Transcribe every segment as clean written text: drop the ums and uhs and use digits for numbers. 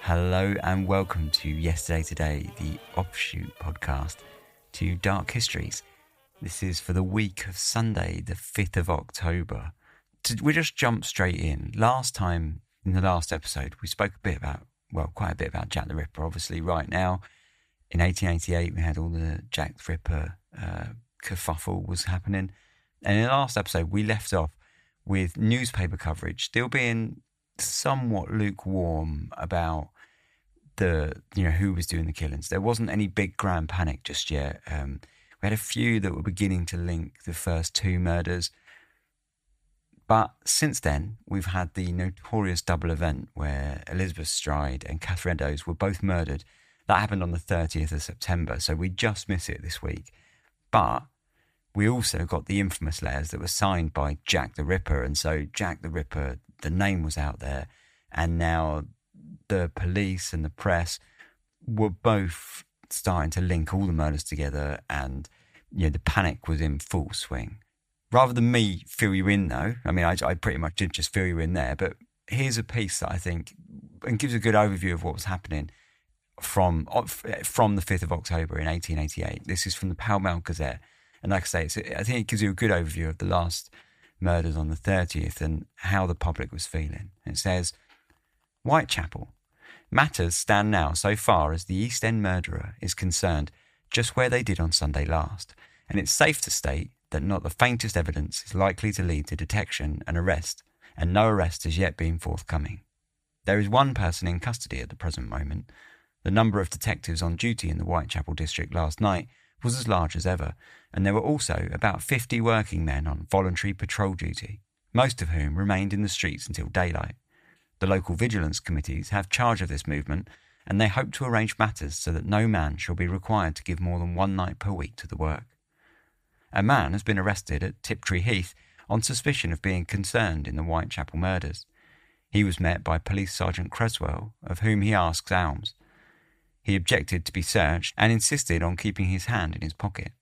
Hello and welcome to Yesterday Today, the offshoot podcast to Dark Histories. This is for the week of Sunday, the 5th of October. We just jump straight in. Last time, in the last episode, we spoke quite a bit about Jack the Ripper. Obviously, right now, in 1888, we had all the Jack the Ripper kerfuffle was happening. And in the last episode, we left off with newspaper coverage still being somewhat lukewarm about who was doing the killings. There wasn't any big grand panic just yet. We had a few that were beginning to link the first two murders. But since then, we've had the notorious double event where Elizabeth Stride and Catherine Eddowes were both murdered. That happened on the 30th of September, so we just miss it this week. But we also got the infamous letters that were signed by Jack the Ripper, and so Jack the Ripper, the name was out there, and now the police and the press were both starting to link all the murders together, and the panic was in full swing. Rather than me fill you in, though, I mean, I pretty much did just fill you in there, but here's a piece that I think and gives a good overview of what was happening from the 5th of October in 1888. This is from the Pall Mall Gazette, and like I say, I think it gives you a good overview of the last murders on the 30th and how the public was feeling. It says, Whitechapel. Matters stand now so far as the East End murderer is concerned just where they did on Sunday last, and it's safe to state that not the faintest evidence is likely to lead to detection and arrest, and no arrest has yet been forthcoming. There is one person in custody at the present moment. The number of detectives on duty in the Whitechapel district last night was as large as ever, and there were also about 50 working men on voluntary patrol duty, most of whom remained in the streets until daylight. The local vigilance committees have charge of this movement, and they hope to arrange matters so that no man shall be required to give more than one night per week to the work. A man has been arrested at Tiptree Heath on suspicion of being concerned in the Whitechapel murders. He was met by Police Sergeant Creswell, of whom he asks alms. He objected to be searched and insisted on keeping his hand in his pocket.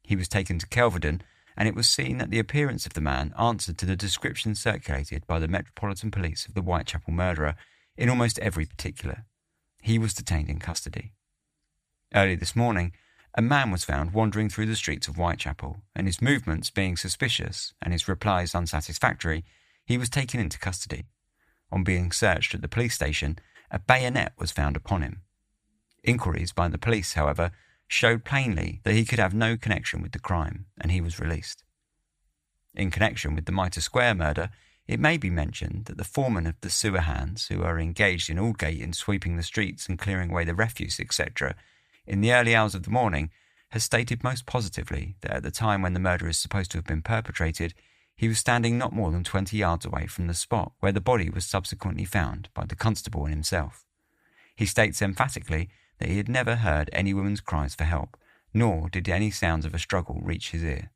He was taken to Kelvedon, and it was seen that the appearance of the man answered to the description circulated by the Metropolitan Police of the Whitechapel murderer in almost every particular. He was detained in custody. Early this morning, a man was found wandering through the streets of Whitechapel, and his movements being suspicious and his replies unsatisfactory, he was taken into custody. On being searched at the police station, a bayonet was found upon him. Inquiries by the police, however, showed plainly that he could have no connection with the crime, and he was released. In connection with the Mitre Square murder, it may be mentioned that the foreman of the sewer hands, who are engaged in Aldgate in sweeping the streets and clearing away the refuse, etc., in the early hours of the morning, has stated most positively that at the time when the murder is supposed to have been perpetrated, he was standing not more than 20 yards away from the spot where the body was subsequently found by the constable and himself. He states emphatically that he had never heard any woman's cries for help, nor did any sounds of a struggle reach his ear.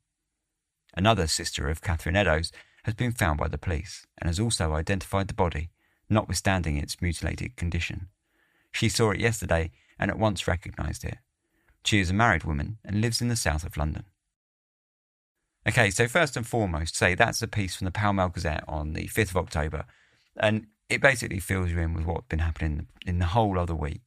Another sister of Catherine Eddowes has been found by the police and has also identified the body, notwithstanding its mutilated condition. She saw it yesterday and at once recognised it. She is a married woman and lives in the south of London. Okay, so first and foremost, that's a piece from the Pall Mall Gazette on the 5th of October, and it basically fills you in with what's been happening in the whole other week.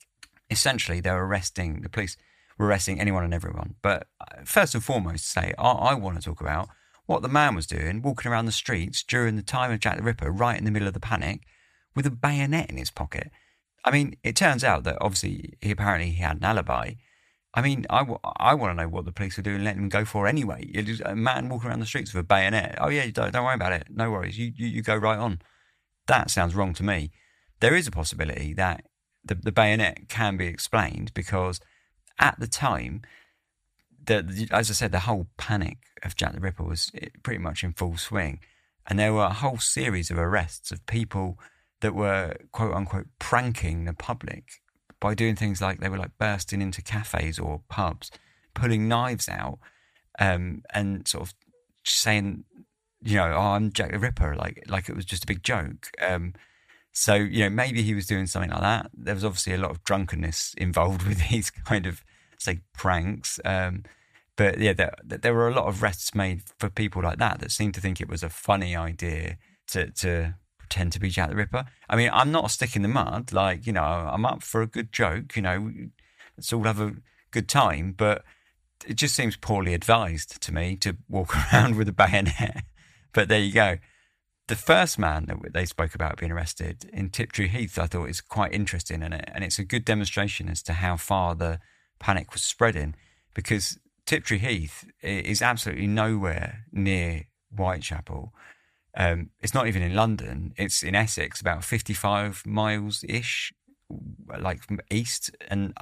Essentially, the police were arresting anyone and everyone. But first and foremost, I want to talk about what the man was doing, walking around the streets during the time of Jack the Ripper, right in the middle of the panic, with a bayonet in his pocket. I mean, it turns out that obviously he had an alibi. I mean, I want to know what the police were doing, letting him go for anyway. You're just a man walking around the streets with a bayonet. Oh yeah, don't worry about it. No worries. You go right on. That sounds wrong to me. There is a possibility that the bayonet can be explained because at the time, as I said, the whole panic of Jack the Ripper was pretty much in full swing. And there were a whole series of arrests of people that were, quote unquote, pranking the public by doing things like they were like bursting into cafes or pubs, pulling knives out, and sort of saying, oh, I'm Jack the Ripper, like it was just a big joke. So, maybe he was doing something like that. There was obviously a lot of drunkenness involved with these kind of, say, pranks. But yeah, there were a lot of arrests made for people like that seemed to think it was a funny idea to pretend to be Jack the Ripper. I mean, I'm not a stick in the mud. Like, I'm up for a good joke. Let's all have a good time. But it just seems poorly advised to me to walk around with a bayonet. But there you go. The first man that they spoke about being arrested in Tiptree Heath, I thought is quite interesting, and it's a good demonstration as to how far the panic was spreading, because Tiptree Heath is absolutely nowhere near Whitechapel. It's not even in London. It's in Essex, about 55 miles-ish, like east and,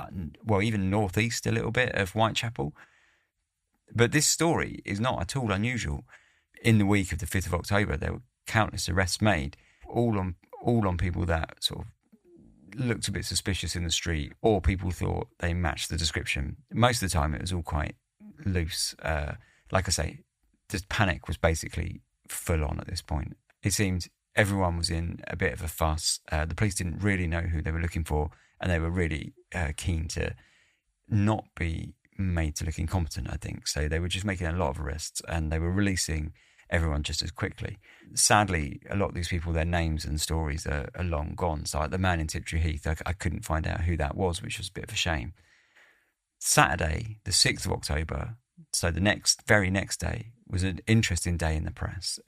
well, even northeast a little bit of Whitechapel. But this story is not at all unusual. In the week of the 5th of October, there were countless arrests made, all on people that sort of looked a bit suspicious in the street, or people thought they matched the description. Most of the time, it was all quite loose. Like I say, the panic was basically full on at this point. It seemed everyone was in a bit of a fuss. The police didn't really know who they were looking for, and they were really keen to not be made to look incompetent, I think. So they were just making a lot of arrests, and they were releasing everyone just as quickly. Sadly, a lot of these people, their names and stories are long gone. So like the man in Tiptree Heath, I couldn't find out who that was, which was a bit of a shame. Saturday, the 6th of October, so the very next day, was an interesting day in the press.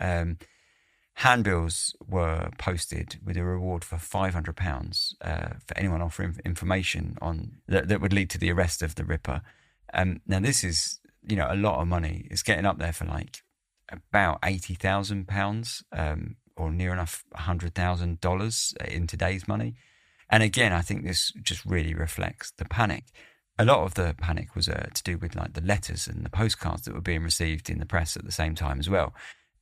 Handbills were posted with a reward for £500 for anyone offering information on that would lead to the arrest of the Ripper. Now this is, a lot of money. It's getting up there for like about £80,000, or near enough $100,000 in today's money. And again, I think this just really reflects the panic. A lot of the panic was to do with like the letters and the postcards that were being received in the press at the same time as well.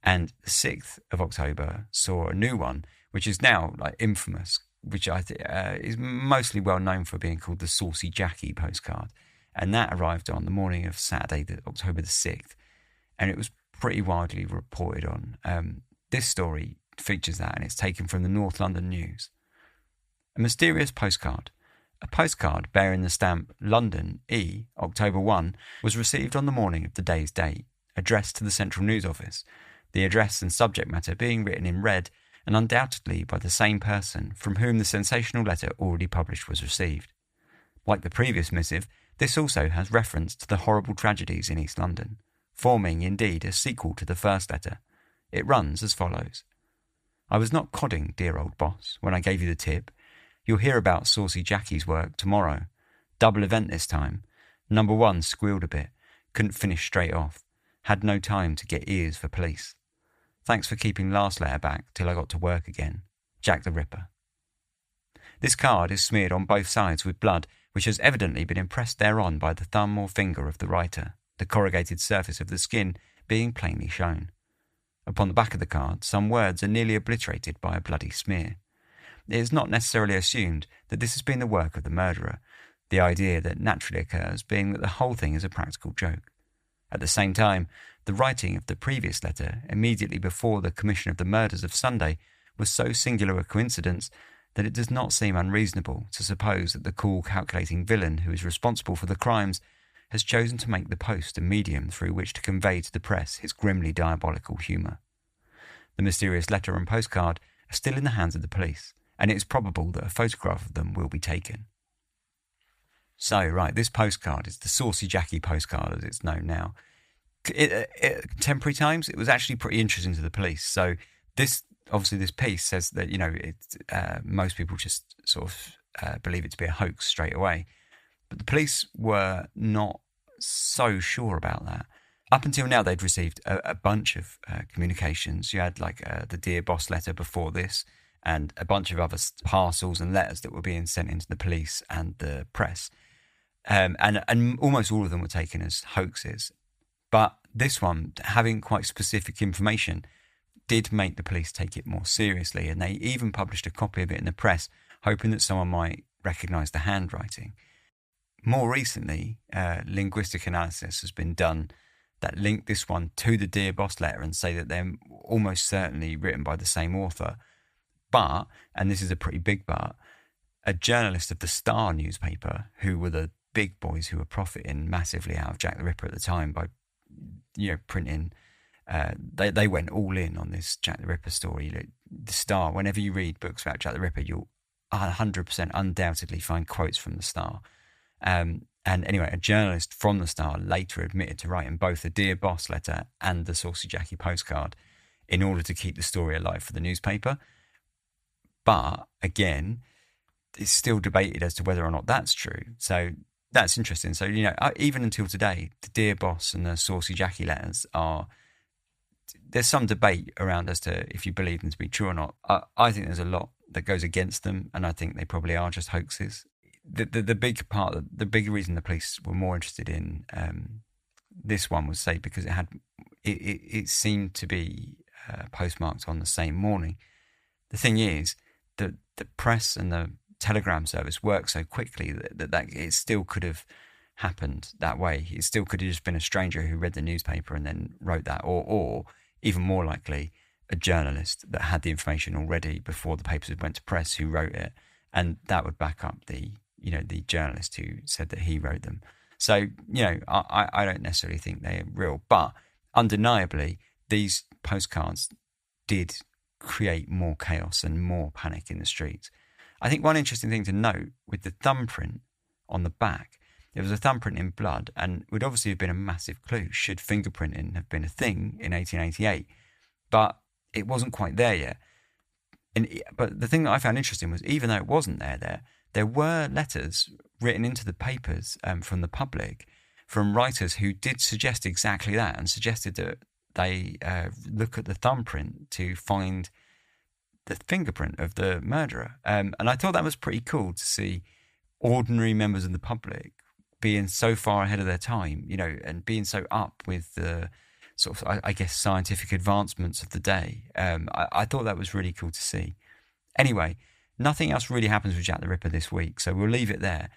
And the 6th of October saw a new one, which is now like infamous, which I think is mostly well known for being called the Saucy Jackie postcard. And that arrived on the morning of Saturday, October the 6th. And it was pretty widely reported on. This story features that, and it's taken from the North London News. A mysterious postcard. A postcard bearing the stamp London E, October 1, was received on the morning of the day's date, addressed to the Central News Office, the address and subject matter being written in red, and undoubtedly by the same person from whom the sensational letter already published was received. Like the previous missive, this also has reference to the horrible tragedies in East London, forming indeed a sequel to the first letter. It runs as follows. I was not codding, dear old boss, when I gave you the tip. You'll hear about Saucy Jackie's work tomorrow. Double event this time. Number 1 squealed a bit, couldn't finish straight off, had no time to get ears for police. Thanks for keeping last letter back till I got to work again. Jack the Ripper. This card is smeared on both sides with blood, which has evidently been impressed thereon by the thumb or finger of the writer, the corrugated surface of the skin being plainly shown. Upon the back of the card, some words are nearly obliterated by a bloody smear. It is not necessarily assumed that this has been the work of the murderer, the idea that naturally occurs being that the whole thing is a practical joke. At the same time, the writing of the previous letter, immediately before the commission of the murders of Sunday, was so singular a coincidence that it does not seem unreasonable to suppose that the cool, calculating villain who is responsible for the crimes has chosen to make the post a medium through which to convey to the press his grimly diabolical humour. The mysterious letter and postcard are still in the hands of the police, and it is probable that a photograph of them will be taken. So, right, this postcard is the Saucy Jackie postcard as it's known now. Contemporary times, it was actually pretty interesting to the police. So this piece says that, most people just sort of believe it to be a hoax straight away. But the police were not so sure about that. Up until now, they'd received a bunch of communications. You had the Dear Boss letter before this, and a bunch of other parcels and letters that were being sent into the police and the press. And almost all of them were taken as hoaxes. But this one, having quite specific information, did make the police take it more seriously, and they even published a copy of it in the press, hoping that someone might recognise the handwriting. More recently, linguistic analysis has been done that link this one to the Dear Boss letter and say that they're almost certainly written by the same author. But, and this is a pretty big but, a journalist of the Star newspaper, who were the big boys who were profiting massively out of Jack the Ripper at the time by, printing, they went all in on this Jack the Ripper story. the Star, whenever you read books about Jack the Ripper, you'll 100% undoubtedly find quotes from the Star. And anyway, a journalist from the Star later admitted to writing both the Dear Boss letter and the Saucy Jackie postcard in order to keep the story alive for the newspaper. But again, it's still debated as to whether or not that's true. So that's interesting. So, even until today, the Dear Boss and the Saucy Jackie letters there's some debate around as to if you believe them to be true or not. I think there's a lot that goes against them, and I think they probably are just hoaxes. The big reason the police were more interested in this one was, say, because it seemed to be postmarked on the same morning. The thing is that the press and the telegram service worked so quickly that it still could have happened that way. It still could have just been a stranger who read the newspaper and then wrote that, or even more likely, a journalist that had the information already before the papers went to press who wrote it, and that would back up the journalist who said that he wrote them. So, I don't necessarily think they're real, but undeniably, these postcards did create more chaos and more panic in the streets. I think one interesting thing to note with the thumbprint on the back, there was a thumbprint in blood, and it would obviously have been a massive clue should fingerprinting have been a thing in 1888, but it wasn't quite there yet. But the thing that I found interesting was, even though it wasn't there were letters written into the papers from the public, from writers who did suggest exactly that, and suggested that they look at the thumbprint to find the fingerprint of the murderer. And I thought that was pretty cool to see ordinary members of the public being so far ahead of their time, and being so up with the sort of, I guess, scientific advancements of the day. I thought that was really cool to see. Anyway, nothing else really happens with Jack the Ripper this week, so we'll leave it there.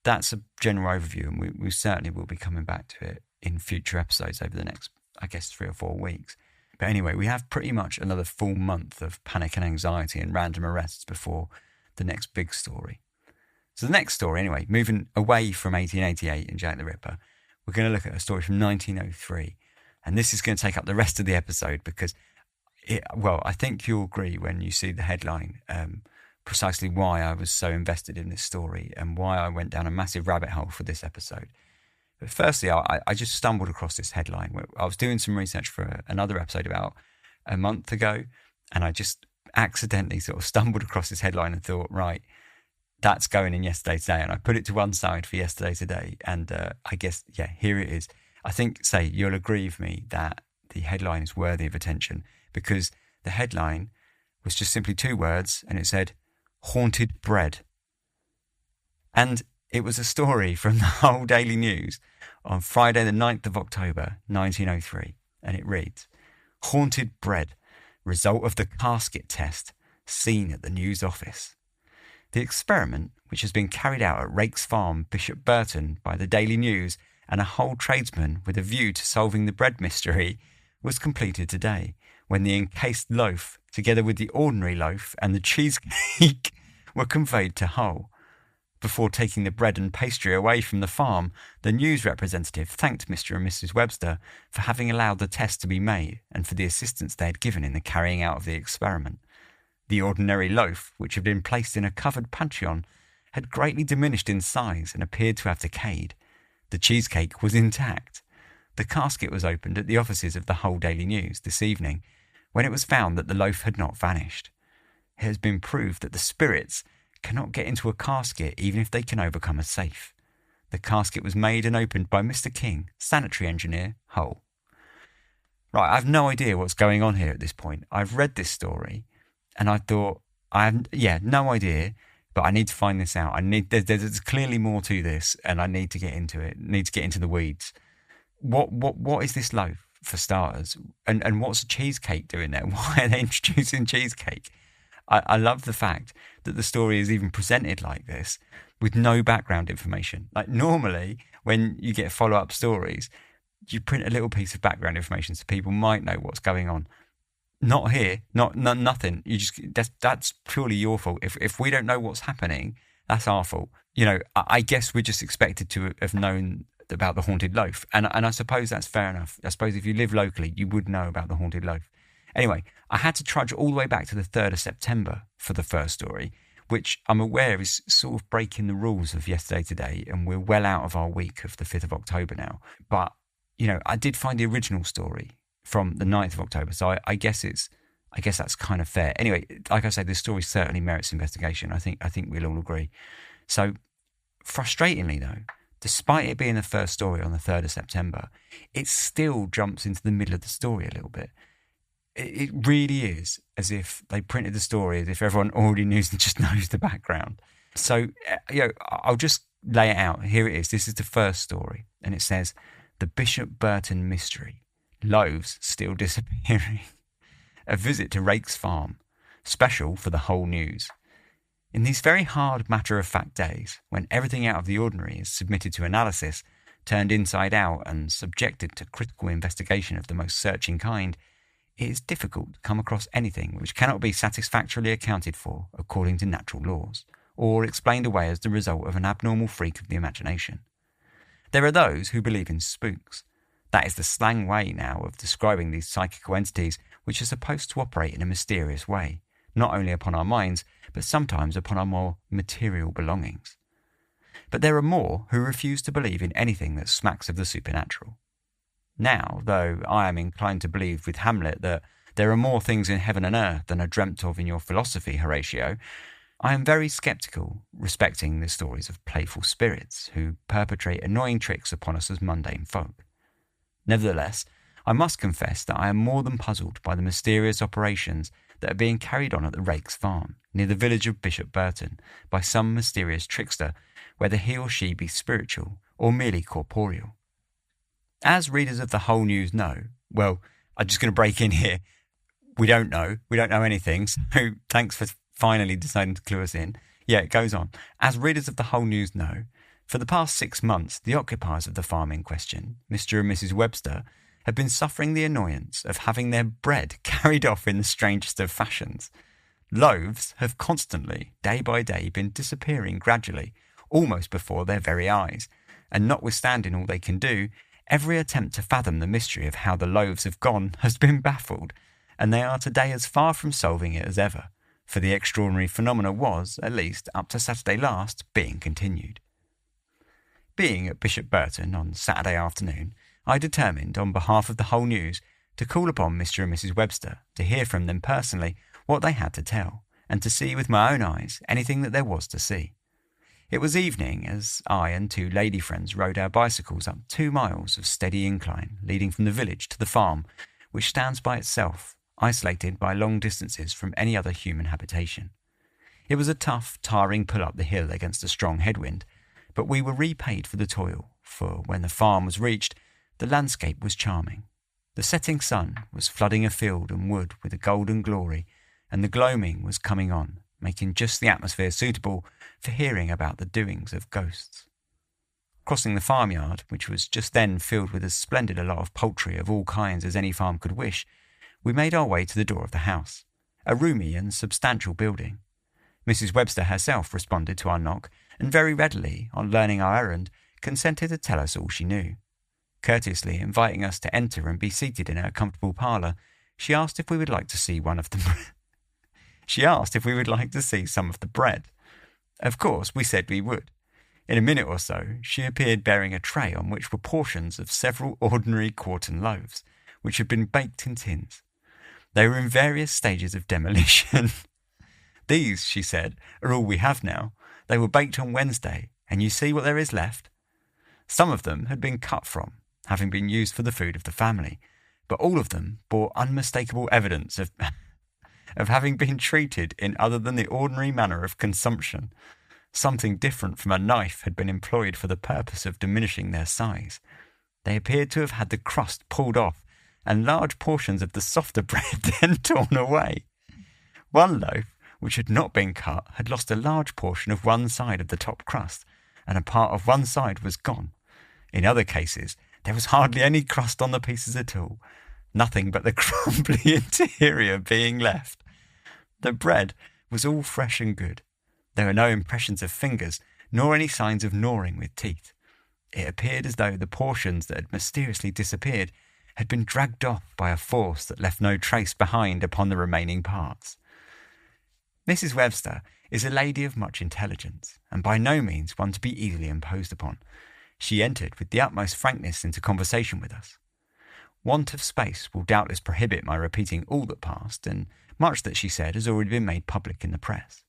That's a general overview, and we certainly will be coming back to it in future episodes over the next, I guess, 3 or 4 weeks. But anyway, we have pretty much another full month of panic and anxiety and random arrests before the next big story. So the next story, anyway, moving away from 1888 and Jack the Ripper, we're going to look at a story from 1903. And this is going to take up the rest of the episode because, I think you'll agree when you see the headline, precisely why I was so invested in this story and why I went down a massive rabbit hole for this episode. But firstly, I just stumbled across this headline. I was doing some research for another episode about a month ago, and I just accidentally sort of stumbled across this headline and thought, right, that's going in Yesterday Today. And I put it to one side for Yesterday Today. And I guess, here it is. I think, you'll agree with me that the headline is worthy of attention because the headline was just simply 2 words, and it said, Haunted Bread. And it was a story from the Whole Daily News on Friday the 9th of October, 1903. And it reads, Haunted Bread, result of the casket test, seen at the news office. The experiment, which has been carried out at Rake's Farm, Bishop Burton, by the Daily News and a whole tradesman with a view to solving the bread mystery, was completed today, when the encased loaf, together with the ordinary loaf and the cheesecake, were conveyed to Hull. Before taking the bread and pastry away from the farm, the news representative thanked Mr. and Mrs. Webster for having allowed the test to be made and for the assistance they had given in the carrying out of the experiment. The ordinary loaf, which had been placed in a covered pantheon, had greatly diminished in size and appeared to have decayed. The cheesecake was intact. The casket was opened at the offices of the Whole Daily News this evening, when it was found that the loaf had not vanished. It has been proved that the spirits cannot get into a casket even if they can overcome a safe. The casket was made and opened by Mr. King, sanitary engineer, Hull. Right, I have no idea what's going on here at this point. I've read this story, and I thought, no idea, but I need to find this out. There's clearly more to this, and I need to get into it. Need to get into the weeds. What is this loaf, for starters? And what's a cheesecake doing there? Why are they introducing cheesecake? I love the fact that the story is even presented like this, with no background information. Like normally, when you get follow-up stories, you print a little piece of background information so people might know what's going on. Not here, nothing. You just that's purely your fault. If we don't know what's happening, that's our fault. I guess we're just expected to have known about the haunted loaf, and I suppose that's fair enough. I suppose if you live locally, you would know about the haunted loaf. Anyway, I had to trudge all the way back to the 3rd of September for the first story, which I'm aware is sort of breaking the rules of Yesterday Today, and we're well out of our week of the 5th of October now. But, I did find the original story from the 9th of October, so I guess that's kind of fair. Anyway, like I say, this story certainly merits investigation. I think we'll all agree. So, frustratingly though, despite it being the first story on the 3rd of September, it still jumps into the middle of the story a little bit. It really is as if they printed the story as if everyone already just knows the background. So, I'll just lay it out. Here it is. This is the first story. And it says, The Bishop Burton Mystery. Loaves still disappearing. A visit to Rake's farm. Special for the whole news. In these very hard matter-of-fact days, when everything out of the ordinary is submitted to analysis, turned inside out and subjected to critical investigation of the most searching kind, it is difficult to come across anything which cannot be satisfactorily accounted for according to natural laws, or explained away as the result of an abnormal freak of the imagination. There are those who believe in spooks. That is the slang way now of describing these psychical entities which are supposed to operate in a mysterious way, not only upon our minds, but sometimes upon our more material belongings. But there are more who refuse to believe in anything that smacks of the supernatural. Now, though I am inclined to believe with Hamlet that there are more things in heaven and earth than are dreamt of in your philosophy, Horatio, I am very sceptical respecting the stories of playful spirits who perpetrate annoying tricks upon us as mundane folk. Nevertheless, I must confess that I am more than puzzled by the mysterious operations that are being carried on at the Rake's farm, near the village of Bishop Burton, by some mysterious trickster, whether he or she be spiritual or merely corporeal. As readers of the whole news know, well, I'm just going to break in here. We don't know anything, so thanks for finally deciding to clue us in. Yeah, it goes on. As readers of the whole news know, for the past 6 months, the occupiers of the farm in question, Mr. and Mrs. Webster, have been suffering the annoyance of having their bread carried off in the strangest of fashions. Loaves have constantly, day by day, been disappearing gradually, almost before their very eyes, and notwithstanding all they can do, every attempt to fathom the mystery of how the loaves have gone has been baffled, and they are today as far from solving it as ever, for the extraordinary phenomena was, at least up to Saturday last, being continued. Being at Bishop Burton on Saturday afternoon, I determined, on behalf of the whole news, to call upon Mr. and Mrs. Webster to hear from them personally what they had to tell, and to see with my own eyes anything that there was to see. It was evening as I and 2 lady friends rode our bicycles up 2 miles of steady incline leading from the village to the farm, which stands by itself, isolated by long distances from any other human habitation. It was a tough, tiring pull up the hill against a strong headwind, but we were repaid for the toil, for when the farm was reached, the landscape was charming. The setting sun was flooding a field and wood with a golden glory, and the gloaming was coming on, making just the atmosphere suitable for hearing about the doings of ghosts. Crossing the farmyard, which was just then filled with as splendid a lot of poultry of all kinds as any farm could wish, we made our way to the door of the house, a roomy and substantial building. Mrs. Webster herself responded to our knock, and very readily, on learning our errand, consented to tell us all she knew. Courteously inviting us to enter and be seated in her comfortable parlour, she asked if we would like to see some of the bread. Of course, we said we would. In a minute or so, she appeared bearing a tray on which were portions of several ordinary quartern loaves, which had been baked in tins. They were in various stages of demolition. These, she said, are all we have now. They were baked on Wednesday, and you see what there is left. Some of them had been cut from, having been used for the food of the family, but all of them bore unmistakable evidence of having been treated in other than the ordinary manner of consumption. Something different from a knife had been employed for the purpose of diminishing their size. They appeared to have had the crust pulled off, and large portions of the softer bread then torn away. One loaf, which had not been cut, had lost a large portion of one side of the top crust, and a part of one side was gone. In other cases, there was hardly any crust on the pieces at all, nothing but the crumbly interior being left. The bread was all fresh and good. There were no impressions of fingers, nor any signs of gnawing with teeth. It appeared as though the portions that had mysteriously disappeared had been dragged off by a force that left no trace behind upon the remaining parts. Mrs. Webster is a lady of much intelligence, and by no means one to be easily imposed upon. She entered with the utmost frankness into conversation with us. Want of space will doubtless prohibit my repeating all that passed, and much that she said has already been made public in the press.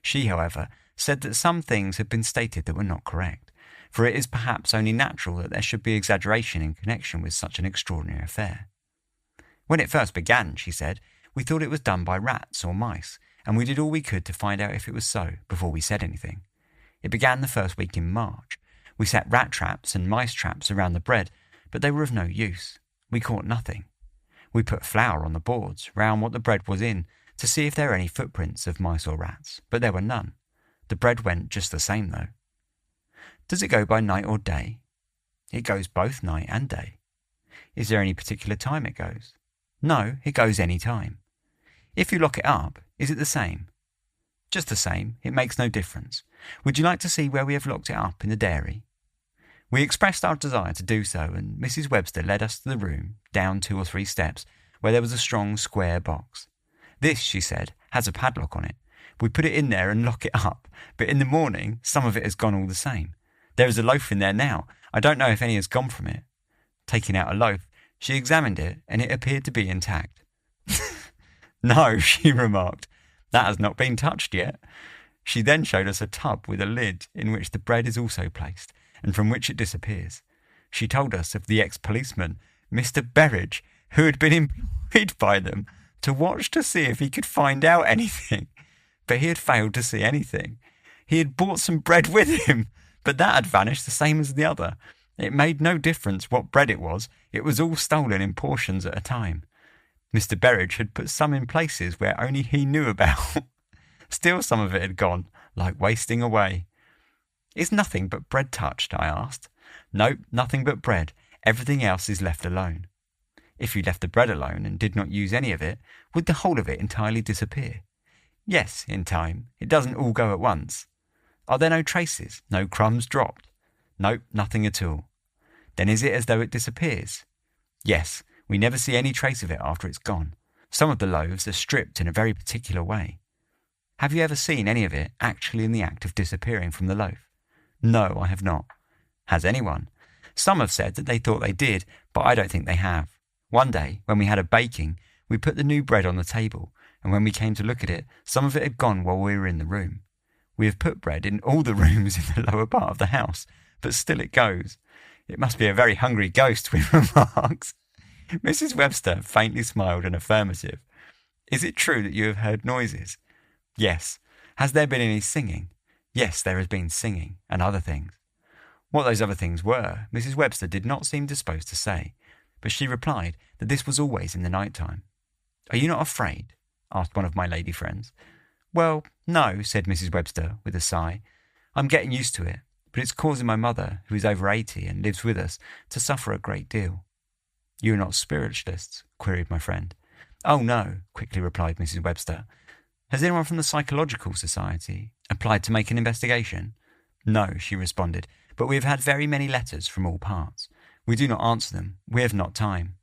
She, however, said that some things had been stated that were not correct, for it is perhaps only natural that there should be exaggeration in connection with such an extraordinary affair. When it first began, she said, we thought it was done by rats or mice, and we did all we could to find out if it was so before we said anything. It began the first week in March. We set rat traps and mice traps around the bread, but they were of no use. We caught nothing. We put flour on the boards round what the bread was in to see if there were any footprints of mice or rats, but there were none. The bread went just the same, though. Does it go by night or day? It goes both night and day. Is there any particular time it goes? No, it goes any time. If you lock it up, is it the same? Just the same, it makes no difference. Would you like to see where we have locked it up in the dairy? We expressed our desire to do so, and Mrs. Webster led us to the room, down 2 or 3 steps, where there was a strong square box. This, she said, has a padlock on it. We put it in there and lock it up, but in the morning some of it has gone all the same. There is a loaf in there now. I don't know if any has gone from it. Taking out a loaf, she examined it, and it appeared to be intact. No, she remarked, that has not been touched yet. She then showed us a tub with a lid in which the bread is also placed, and from which it disappears. She told us of the ex-policeman, Mr. Berridge, who had been employed by them to watch to see if he could find out anything. But he had failed to see anything. He had brought some bread with him, but that had vanished the same as the other. It made no difference what bread it was all stolen in portions at a time. Mr. Berridge had put some in places where only he knew about. Still some of it had gone, like wasting away. Is nothing but bread touched? I asked. No, nothing but bread. Everything else is left alone. If you left the bread alone and did not use any of it, would the whole of it entirely disappear? Yes, in time. It doesn't all go at once. Are there no traces? No crumbs dropped? No, nothing at all. Then is it as though it disappears? Yes, we never see any trace of it after it's gone. Some of the loaves are stripped in a very particular way. Have you ever seen any of it actually in the act of disappearing from the loaf? No, I have not. Has anyone? Some have said that they thought they did, but I don't think they have. One day, when we had a baking, we put the new bread on the table, and when we came to look at it, some of it had gone while we were in the room. We have put bread in all the rooms in the lower part of the house, but still it goes. It must be a very hungry ghost, we remarked. Mrs. Webster faintly smiled an affirmative. Is it true that you have heard noises? Yes. Has there been any singing? Yes, there has been singing, and other things. What those other things were, Mrs. Webster did not seem disposed to say, but she replied that this was always in the night time. Are you not afraid? Asked one of my lady friends. Well, no, said Mrs. Webster with a sigh. I'm getting used to it, but it's causing my mother, who is over 80 and lives with us, to suffer a great deal. You are not spiritualists? Queried my friend. Oh, no, quickly replied Mrs. Webster. Has anyone from the Psychological Society applied to make an investigation? No, she responded, but we have had very many letters from all parts. We do not answer them. We have not time.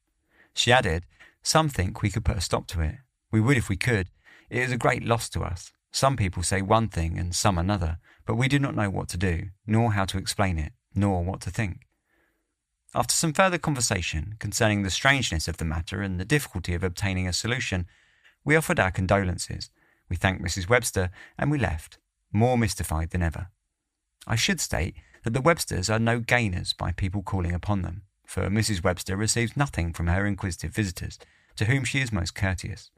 She added, some think we could put a stop to it. We would if we could. It is a great loss to us. Some people say one thing and some another, but we do not know what to do, nor how to explain it, nor what to think. After some further conversation concerning the strangeness of the matter and the difficulty of obtaining a solution, we offered our condolences. We thanked Mrs. Webster and we left, more mystified than ever. I should state that the Websters are no gainers by people calling upon them, for Mrs. Webster receives nothing from her inquisitive visitors, to whom she is most courteous,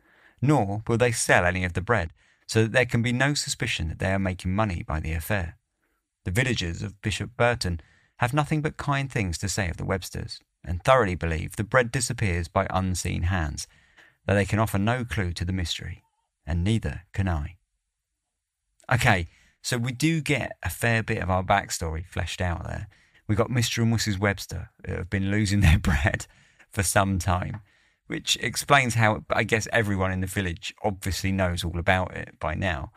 nor will they sell any of the bread, so that there can be no suspicion that they are making money by the affair. The villagers of Bishop Burton have nothing but kind things to say of the Websters, and thoroughly believe the bread disappears by unseen hands, though they can offer no clue to the mystery, and neither can I. Okay, so we do get a fair bit of our backstory fleshed out there. We've got Mr. and Mrs. Webster, who have been losing their bread for some time, which explains how, I guess, everyone in the village obviously knows all about it by now.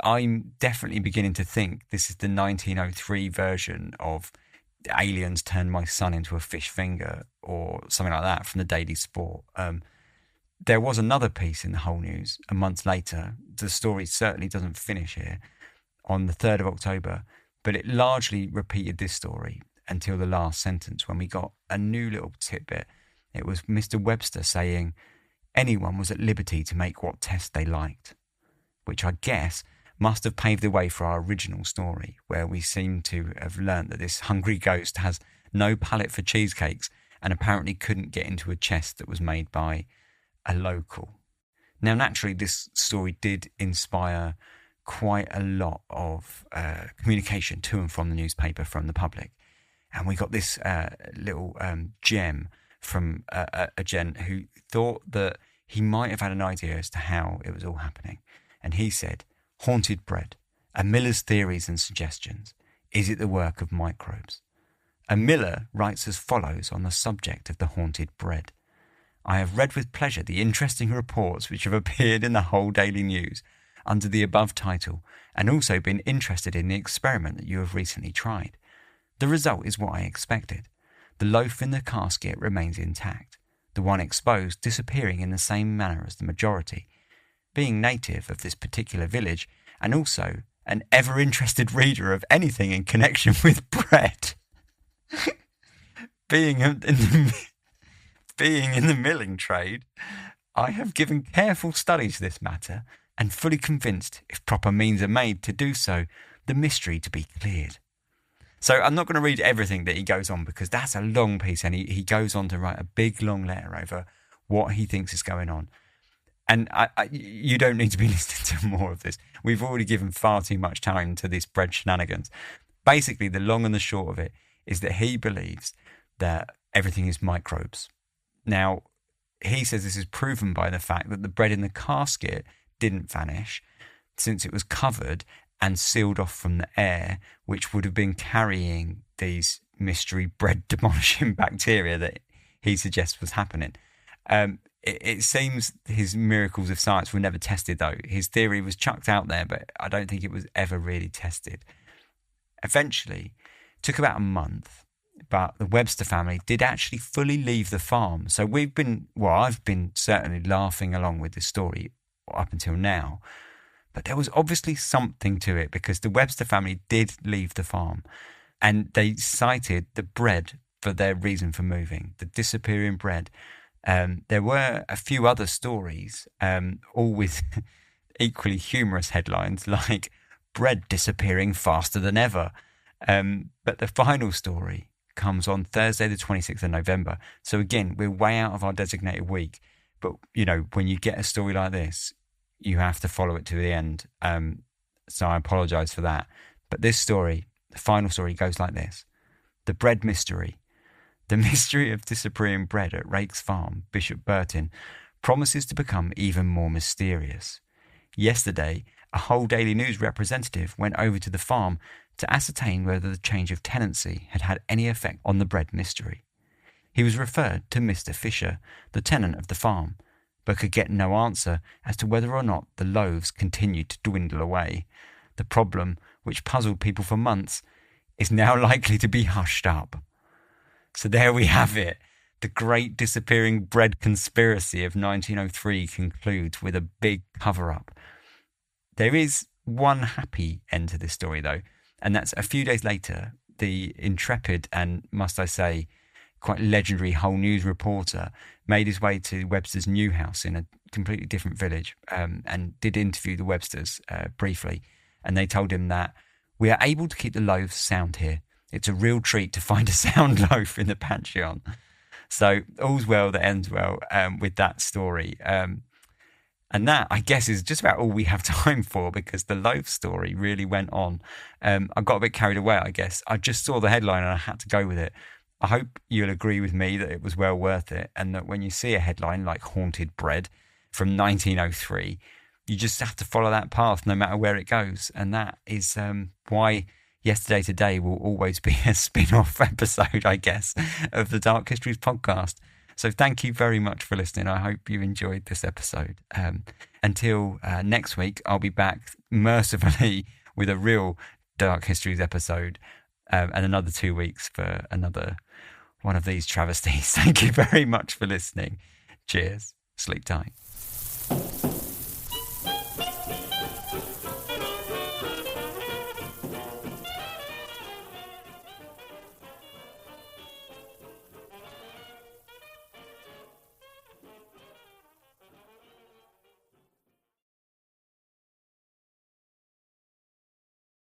I'm definitely beginning to think this is the 1903 version of aliens turned my son into a fish finger or something like that from the Daily Sport. There was another piece in the whole news a month later. The story certainly doesn't finish here on the 3rd of October, but it largely repeated this story until the last sentence when we got a new little tidbit. It was Mr. Webster saying anyone was at liberty to make what test they liked, which I guess must have paved the way for our original story, where we seem to have learnt that this hungry ghost has no palate for cheesecakes and apparently couldn't get into a chest that was made by a local. Now, naturally, this story did inspire quite a lot of communication to and from the newspaper from the public. And we got this little gem from a gent who thought that he might have had an idea as to how it was all happening. And he said, "Haunted bread, a miller's theories and suggestions. Is it the work of microbes?" A miller writes as follows on the subject of the haunted bread. "I have read with pleasure the interesting reports which have appeared in the whole Daily News under the above title, and also been interested in the experiment that you have recently tried. The result is what I expected. The loaf in the casket remains intact, the one exposed disappearing in the same manner as the majority. Being native of this particular village, and also an ever-interested reader of anything in connection with bread, being in the milling trade, I have given careful study to this matter, and fully convinced, if proper means are made to do so, the mystery to be cleared." So I'm not going to read everything that he goes on, because that's a long piece, and he goes on to write a big long letter over what he thinks is going on. And you don't need to be listening to more of this. We've already given far too much time to this bread shenanigans. Basically, the long and the short of it is that he believes that everything is microbes. Now, he says this is proven by the fact that the bread in the casket didn't vanish, since it was covered and sealed off from the air, which would have been carrying these mystery bread demolishing bacteria that he suggests was happening. It seems his miracles of science were never tested, though. His theory was chucked out there, but I don't think it was ever really tested. Eventually, it took about a month, but the Webster family did actually fully leave the farm. So I've been certainly laughing along with this story up until now, but there was obviously something to it, because the Webster family did leave the farm, and they cited the bread for their reason for moving, the disappearing bread. There were a few other stories, all with equally humorous headlines, like "bread disappearing faster than ever." But the final story comes on Thursday, the 26th of November. So again, we're way out of our designated week. But, when you get a story like this, you have to follow it to the end. So I apologise for that. But this story, the final story, goes like this. The bread mystery. The mystery of disappearing bread at Rake's Farm, Bishop Burton, promises to become even more mysterious. Yesterday, a whole Daily News representative went over to the farm to ascertain whether the change of tenancy had had any effect on the bread mystery. He was referred to Mr. Fisher, the tenant of the farm, but could get no answer as to whether or not the loaves continued to dwindle away. The problem, which puzzled people for months, is now likely to be hushed up. So there we have it. The great disappearing bread conspiracy of 1903 concludes with a big cover-up. There is one happy end to this story, though, and that's a few days later, the intrepid and, must I say, quite legendary whole news reporter made his way to Webster's new house in a completely different village, and did interview the Websters briefly. And they told him that we are able to keep the loaves sound here. It's a real treat to find a sound loaf in the Pantheon. So all's well that ends well with that story. And that, I guess, is just about all we have time for, because the loaf story really went on. I got a bit carried away, I guess. I just saw the headline and I had to go with it. I hope you'll agree with me that it was well worth it, and that when you see a headline like Haunted Bread from 1903, you just have to follow that path no matter where it goes. And that is why Yesterday Today will always be a spin-off episode, I guess, of the Dark Histories podcast. So thank you very much for listening. I hope you enjoyed this episode. Until next week, I'll be back mercifully with a real Dark Histories episode. and another 2 weeks for another one of these travesties. Thank you very much for listening. Cheers. Sleep tight.